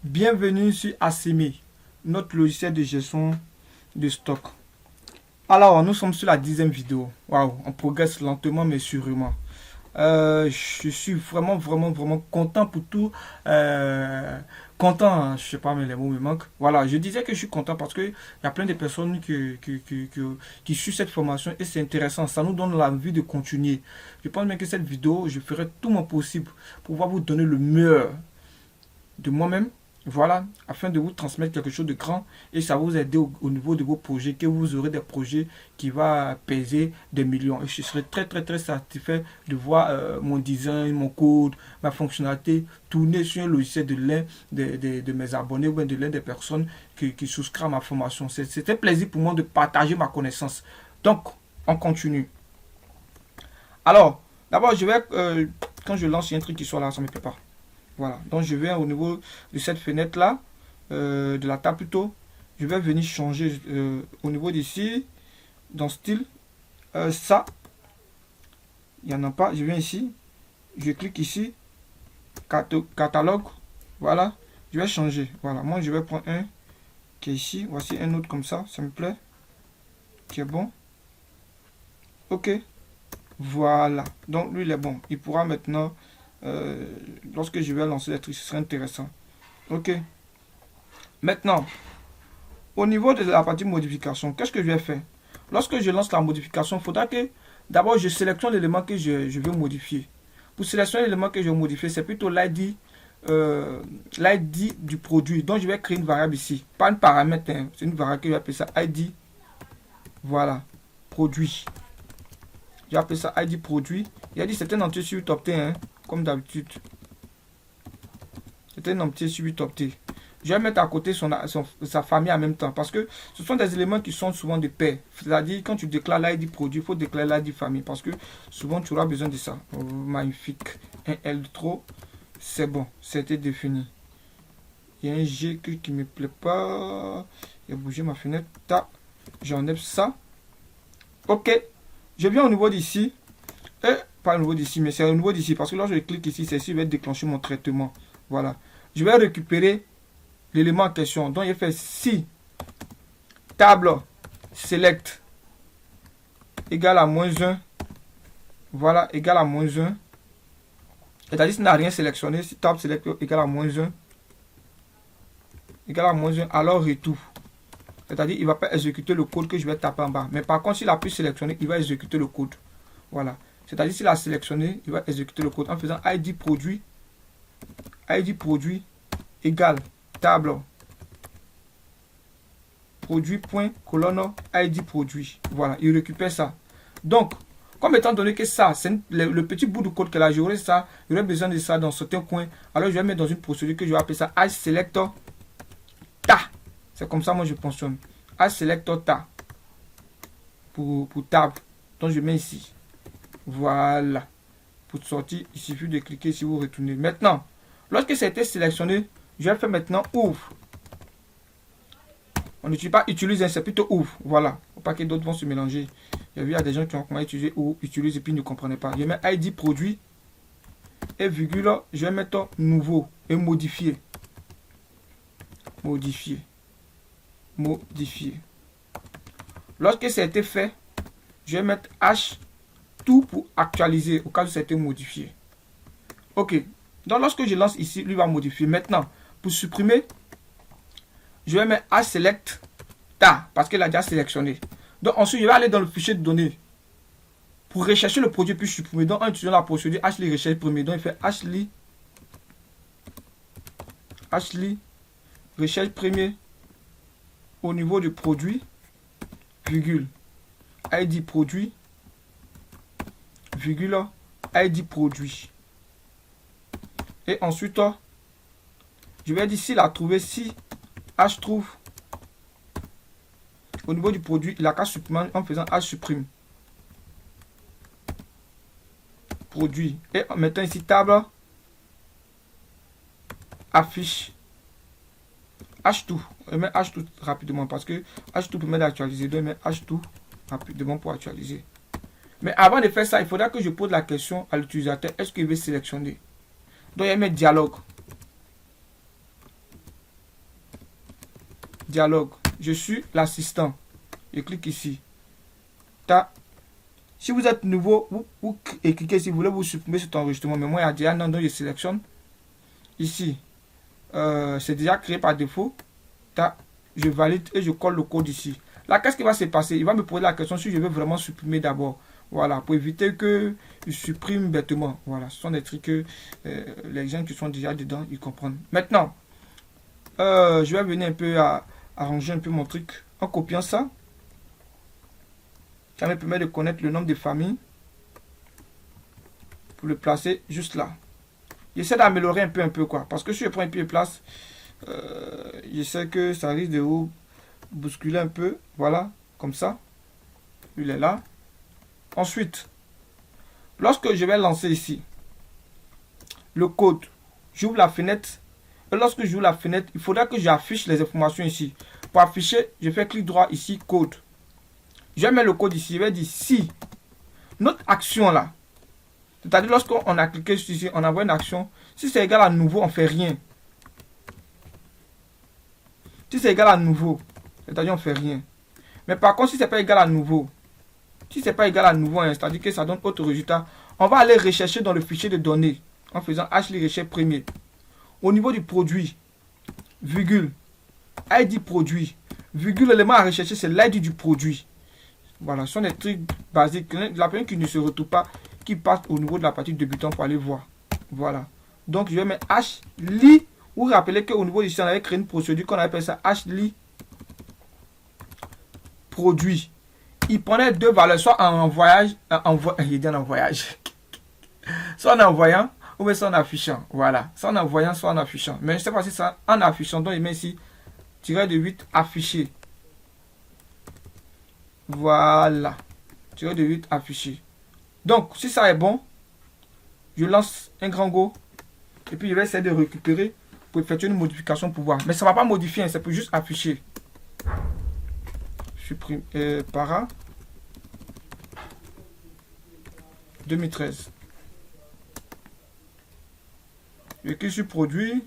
Bienvenue sur Asimi, notre logiciel de gestion de stock. Alors, nous sommes sur la 10e vidéo. Waouh, on progresse lentement mais sûrement. Je suis vraiment content pour tout. Content, hein, je sais pas, mais les mots me manquent. Voilà, je disais que je suis content parce qu'il y a plein de personnes qui suivent cette formation et c'est intéressant. Ça nous donne l'envie de continuer. Je pense bien que cette vidéo, je ferai tout mon possible pour pouvoir vous donner le meilleur de moi-même, voilà, afin de vous transmettre quelque chose de grand et ça va vous aider au niveau de vos projets, que vous aurez des projets qui vont peser des millions. Et je serai très satisfait de voir mon design, mon code, ma fonctionnalité tourner sur un logiciel de l'un de mes abonnés ou bien de l'un des personnes qui souscrivent à ma formation. C'est un plaisir pour moi de partager ma connaissance. Donc, on continue. Alors, d'abord, je vais, quand je lance, il y a un truc qui soit là, ça me prépare. Voilà, donc je vais au niveau de cette fenêtre là, de la table plutôt, je vais venir changer au niveau d'ici, dans style, ça, il n'y en a pas, je viens ici, je clique ici, catalogue, voilà, je vais changer, voilà, moi je vais prendre un qui est ici, voici un autre comme ça me plaît, qui est bon, ok, voilà, donc lui il est bon, il pourra maintenant, lorsque je vais lancer les trucs, ce serait intéressant. Ok. Maintenant, au niveau de la partie modification, qu'est-ce que je vais faire? Lorsque je lance la modification, il faudra que d'abord je sélectionne l'élément que je veux modifier. Pour sélectionner l'élément que je veux modifier, c'est plutôt l'ID du produit. Donc je vais créer une variable ici. Pas un paramètre, hein. C'est une variable que je vais appeler ça ID. Voilà. Produit. Je vais appeler ça ID produit. Il a dit c'est un entier sur 8 octets, hein, comme d'habitude. C'est un entier sur 8 octets. Je vais mettre à côté sa famille en même temps parce que ce sont des éléments qui sont souvent de pair. C'est-à-dire, quand tu déclares l'ID produit, il faut déclarer l'ID famille parce que souvent tu auras besoin de ça. Oh, magnifique. Un L trop, c'est bon, c'était défini. Il y a un G qui ne me plaît pas. J'ai bougé ma fenêtre. J'enlève ça. Ok. Je viens au niveau d'ici. Pas au niveau d'ici, mais c'est au niveau d'ici parce que lorsque je clique ici, c'est ici que je vais déclencher mon traitement. Voilà. Je vais récupérer l'élément en question. Donc, il fait si table select égale à moins 1. Voilà, égale à moins 1. C'est-à-dire, s'il n'a rien sélectionné, si table select égale à moins 1, égale à moins 1, alors retour. C'est-à-dire, il ne va pas exécuter le code que je vais taper en bas. Mais par contre, s'il a pu sélectionner, il va exécuter le code. Voilà. C'est-à-dire, s'il a sélectionné, il va exécuter le code en faisant ID produit égale table produit point colonne ID produit. Voilà, il récupère ça. Donc, comme étant donné que ça, c'est le petit bout de code que là, j'aurais ça, j'aurais besoin de ça dans certains coins. Alors, je vais mettre dans une procédure que je vais appeler ça iSelector ta. C'est comme ça, moi, je fonctionne. iSelector ta. Pour table. Donc, je mets ici. Voilà. Pour sortir, il suffit de cliquer si vous retournez. Maintenant, lorsque ça a été sélectionné, je vais faire maintenant ouvre. On n'utilise pas utilise, c'est plutôt ouvre. Voilà. Faut pas que d'autres vont se mélanger. Il y a des gens qui ont comment utiliser ou utilise et puis ne comprenaient pas. Je mets ID produit et virgule. Je vais mettre nouveau et modifier. Modifier. Lorsque ça a été fait, je vais mettre H tout pour actualiser au cas où ça a été modifié. Ok. Donc lorsque je lance ici, lui va modifier. Maintenant, pour supprimer, je vais mettre hselect ta parce qu'il a déjà sélectionné. Donc ensuite, je vais aller dans le fichier de données pour rechercher le produit puis supprimer. Donc en utilisant la procédure hli recherche premier. Donc il fait hli recherche premier au niveau du produit, virgule, ID produit, virgule, ID produit. Et ensuite, je vais dire s'il a trouvé, si H trouve au niveau du produit, il a qu'à supprimer en faisant H supprime. Produit. Et en mettant ici table, affiche. H2. Je mets H2 rapidement parce que H2 permet d'actualiser. Donc, je mets H2 rapidement pour actualiser. Mais avant de faire ça, il faudra que je pose la question à l'utilisateur. Est-ce qu'il veut sélectionner? Donc, il met dialogue. dialogue. Je suis l'assistant. Je clique ici. Ta. Si vous êtes nouveau, vous cliquez si vous voulez vous supprimer cet enregistrement. Mais moi, il y a déjà non, donc je sélectionne. Ici, c'est déjà créé par défaut. Ta. Je valide et je colle le code ici. Là, qu'est-ce qui va se passer? Il va me poser la question si je veux vraiment supprimer d'abord. Voilà, pour éviter que je supprime bêtement. Voilà, ce sont des trucs que les gens qui sont déjà dedans, ils comprennent. Maintenant, je vais venir un peu à arranger un peu mon truc en copiant ça. Ça me permet de connaître le nombre de familles pour le placer juste là. J'essaie d'améliorer un peu quoi. Parce que si je prends un peu de place, je sais que ça risque de vous bousculer un peu. Voilà, comme ça. Il est là. Ensuite, lorsque je vais lancer ici le code, j'ouvre la fenêtre. Et lorsque j'ouvre la fenêtre, il faudra que j'affiche les informations ici. Pour afficher, je fais clic droit ici, code. Je mets le code ici. Je vais dire si notre action là, c'est-à-dire lorsqu'on a cliqué ici, on envoie une action. Si c'est égal à nouveau, on ne fait rien. Si c'est égal à nouveau, c'est-à-dire on ne fait rien. Mais par contre, si ce n'est pas égal à nouveau, si ce n'est pas égal à nouveau, hein, c'est-à-dire que ça donne autre résultat, on va aller rechercher dans le fichier de données en faisant HLI recherche premier. Au niveau du produit, virgule, ID produit, virgule, l'élément à rechercher, c'est l'ID du produit. Voilà, ce sont des trucs basiques. La personne qui ne se retrouve pas, qui passe au niveau de la partie débutant pour aller voir. Voilà. Donc, je vais mettre HLI. Vous vous rappelez qu'au niveau ici, on avait créé une procédure qu'on appelle ça HLI produit. Il prenait deux valeurs, soit en voyage, il dit en voyage, soit en envoyant, ou bien soit en affichant. Voilà. Soit en envoyant, soit en affichant. Mais je ne sais pas si c'est en affichant. Donc, il met ici, tiré de 8, affiché. Voilà. Tiré de 8, affiché. Donc, si ça est bon, je lance un grand go. Et puis, je vais essayer de récupérer pour effectuer une modification pour voir. Mais ça ne va pas modifier, hein, c'est pour juste afficher. Supprime. Para. 2013. Je clique sur produit.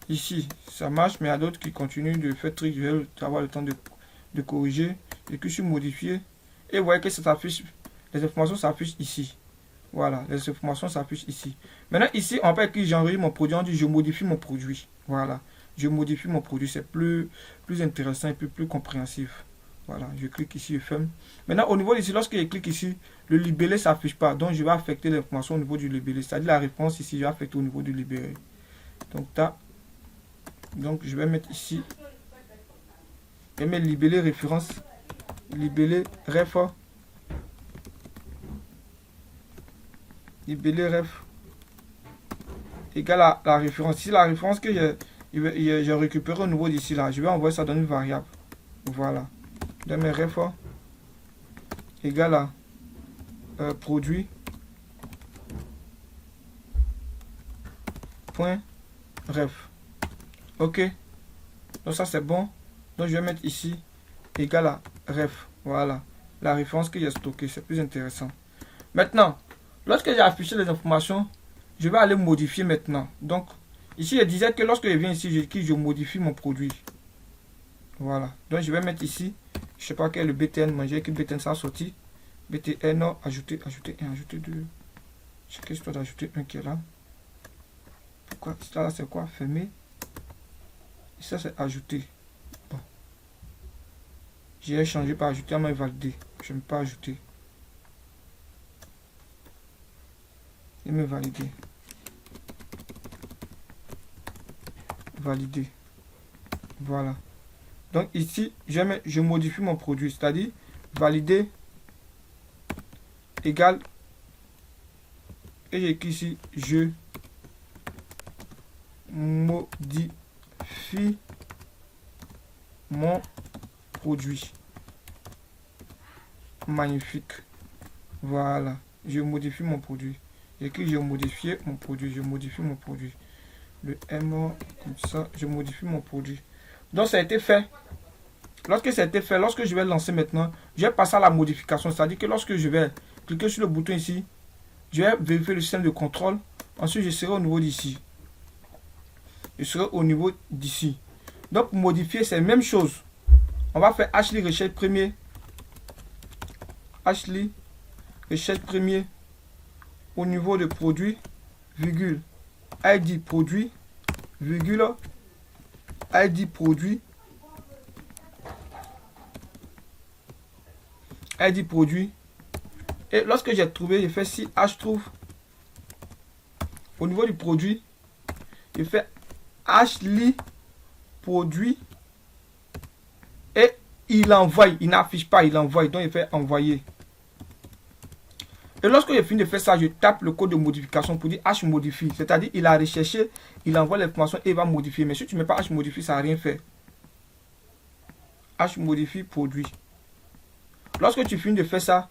Ici, ça marche, mais il y a d'autres qui continuent de faire truc. Je vais avoir le temps de corriger. Je clique sur modifier. Et vous voyez que ça s'affiche. Les informations s'affichent ici. Voilà, les informations s'affichent ici. Maintenant, ici, on peut écrire j'enregistre mon produit. On dit je modifie mon produit. Voilà, je modifie mon produit. C'est plus intéressant et plus compréhensif. Voilà, je clique ici, je ferme. Maintenant, au niveau d'ici, lorsque je clique ici, le libellé ne s'affiche pas. Donc, je vais affecter l'information au niveau du libellé. C'est-à-dire la réponse ici, je vais affecter au niveau du libellé. Donc, je vais mettre ici. Je vais mettre libellé référence. Libellé ref. Libellé ref. Égal à la référence. Ici, la référence que j'ai récupérée au niveau d'ici, là, je vais envoyer ça dans une variable. Voilà. De mes ref égal à produit point ref. Ok, donc ça c'est bon. Donc je vais mettre ici égal à ref. Voilà, la référence que j'ai stockée, c'est plus intéressant. Maintenant, lorsque j'ai affiché les informations, je vais aller modifier maintenant. Donc ici je disais que lorsque je viens ici, je modifie mon produit. Voilà, donc je vais mettre ici, je sais pas quel est le BTN, mais j'ai que BTN ça a sorti. BTN, ajouter 1, ajouter 2. Je sais que je dois ajouter un qui est là. Pourquoi? Ça là c'est quoi? Fermer. Et ça c'est ajouter. Bon. J'ai changé par ajouter, mais valider. Je n'aime pas ajouter. Et me valider. Valider. Voilà. Donc ici, je modifie mon produit, c'est-à-dire valider égale, et j'écris ici, je modifie mon produit. Magnifique. Voilà, je modifie mon produit. J'écris, je modifie mon produit, je modifie mon produit. Le M, comme ça, je modifie mon produit. Donc ça a été fait. Lorsque ça a été fait, lorsque je vais lancer maintenant, je vais passer à la modification. C'est-à-dire que lorsque je vais cliquer sur le bouton ici, je vais vérifier le système de contrôle. Ensuite, je serai au niveau d'ici. Je serai au niveau d'ici. Donc, pour modifier, c'est la même chose. On va faire Ashley recherche premier. Ashley recherche premier au niveau de produit, virgule, ID produit, virgule, ID produit, ID produit. Et lorsque j'ai trouvé, je fais si H trouve. Au niveau du produit, je fais Ashley produit. Et il envoie, il n'affiche pas, il envoie. Donc il fait envoyer. Et lorsque j'ai fini de faire ça, je tape le code de modification pour dire H modifie. C'est-à-dire il a recherché, il envoie l'information et il va modifier. Mais si tu ne mets pas H modifie, ça n'a rien fait. H modifie produit. Lorsque tu finis de faire ça,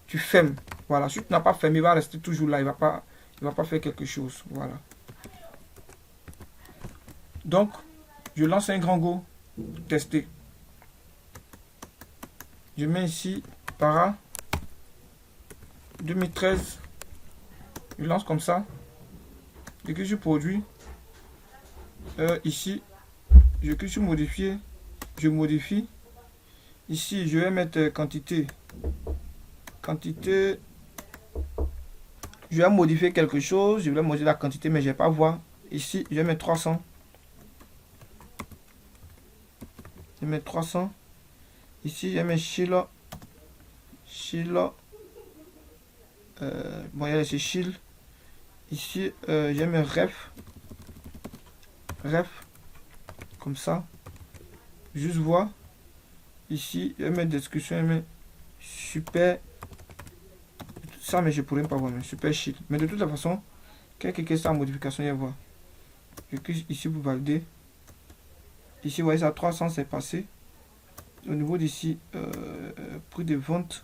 tu fermes. Voilà. Si tu n'as pas fermé, il va rester toujours là. Il ne va pas faire quelque chose. Voilà. Donc, je lance un grand go. Tester. Je mets ici para 2013. Je lance comme ça. Je clique sur produit. Ici, je clique sur modifier. Je modifie. Ici, je vais mettre quantité. Quantité. Je vais modifier quelque chose. Je vais modifier la quantité, mais je ne vais pas voir. Ici, je vais mettre 300. Je vais mettre 300. Ici, je vais mettre Sheila. Sheila. Bon, il y a ces Shield. Ici, je vais mettre ref. Ref. Comme ça. Juste voir. Ici, je vais mettre description. Je vais mettre super. Ça, mais je pourrais pas voir. Mais super Shield. Mais de toute façon, quelqu'un qui est sa modification, il va voir. Je clique ici pour valider. Ici, vous voyez ça, 300, c'est passé. Au niveau d'ici, prix de vente.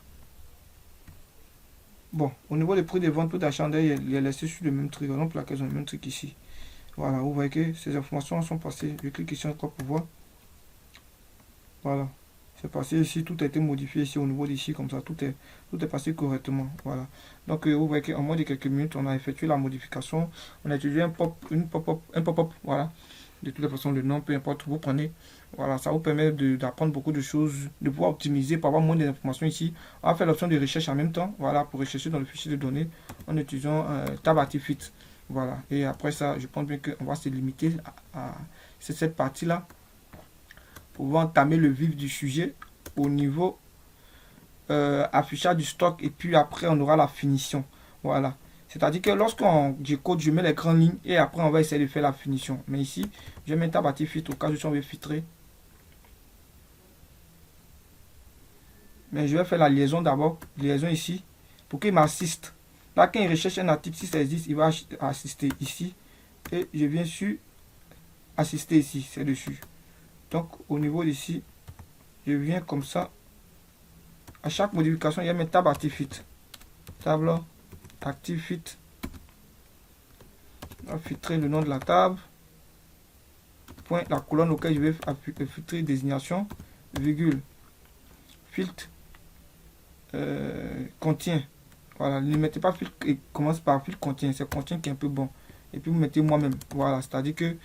Bon, au niveau des prix de vente, prix d'achat, il est laissé sur le même truc. Donc, là, ils ont le même truc ici. Voilà, vous voyez que ces informations sont passées. Je clique ici encore pour voir. Voilà, c'est passé ici. Tout a été modifié ici au niveau d'ici, comme ça. Tout est passé correctement. Voilà. Donc, vous voyez qu'en moins de quelques minutes, on a effectué la modification. On a utilisé un pop-up. Voilà. De toute façon, le nom, peu importe, vous prenez. Voilà, ça vous permet d'apprendre beaucoup de choses, de pouvoir optimiser pour avoir moins d'informations ici. On va faire l'option de recherche en même temps, voilà, pour rechercher dans le fichier de données en utilisant Tab Actifit. Voilà, et après ça, je pense bien qu'on va se limiter à cette partie-là pour pouvoir entamer le vif du sujet au niveau affichage du stock et puis après, on aura la finition. Voilà. C'est-à-dire que lorsqu'on décode, je mets les grandes lignes et après on va essayer de faire la finition. Mais ici, je mets Tab Actifit au cas où on veut filtrer. Mais je vais faire la liaison d'abord. Liaison ici. Pour qu'il m'assiste. Là, quand il recherche un article, si ça existe, il va assister ici. Et je viens sur assister ici. C'est dessus. Donc, au niveau d'ici, je viens comme ça. À chaque modification, il y a mes Tab Actifit. Table Actifit. On va filtrer le nom de la table. Point, la colonne auquel je vais filtrer désignation. Virgule. Filtre. Contient. Voilà, ne mettez pas fil et commence par fil contient. C'est contient qui est un peu bon. Et puis vous mettez moi-même. Voilà, c'est-à-dire que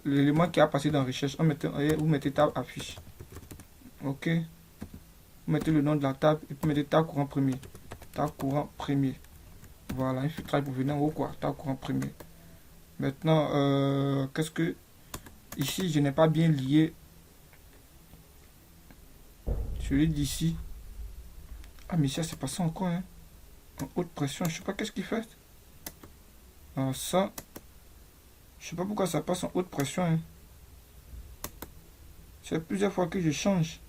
l'élément qui a passé dans recherche, vous mettez table affiche. Ok. Vous mettez le nom de la table et puis vous mettez table courant premier. Table courant premier. Voilà, un filtrage pour venir en haut quoi. Table courant premier. Maintenant, qu'est-ce que. Ici, je n'ai pas bien lié celui d'ici. Ah, mais ça, c'est passé encore, hein. En haute pression, je sais pas qu'est-ce qu'il fait. Alors, ça, je sais pas pourquoi ça passe en haute pression, hein. C'est plusieurs fois que je change.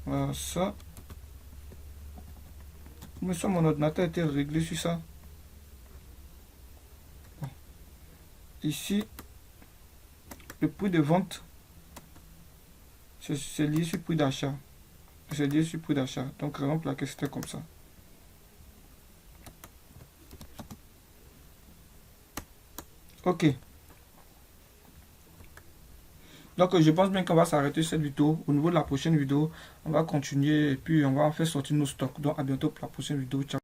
Alors, ça. Mais ça, mon ordinateur a été réglé sur ça. Bon. Ici, le prix de vente, c'est lié sur le prix d'achat. C'est lié sur le prix d'achat. Donc, par exemple, là, que c'était comme ça. Ok. Donc, je pense bien qu'on va s'arrêter cette vidéo. Au niveau de la prochaine vidéo, on va continuer et puis on va en faire sortir nos stocks. Donc, à bientôt pour la prochaine vidéo. Ciao.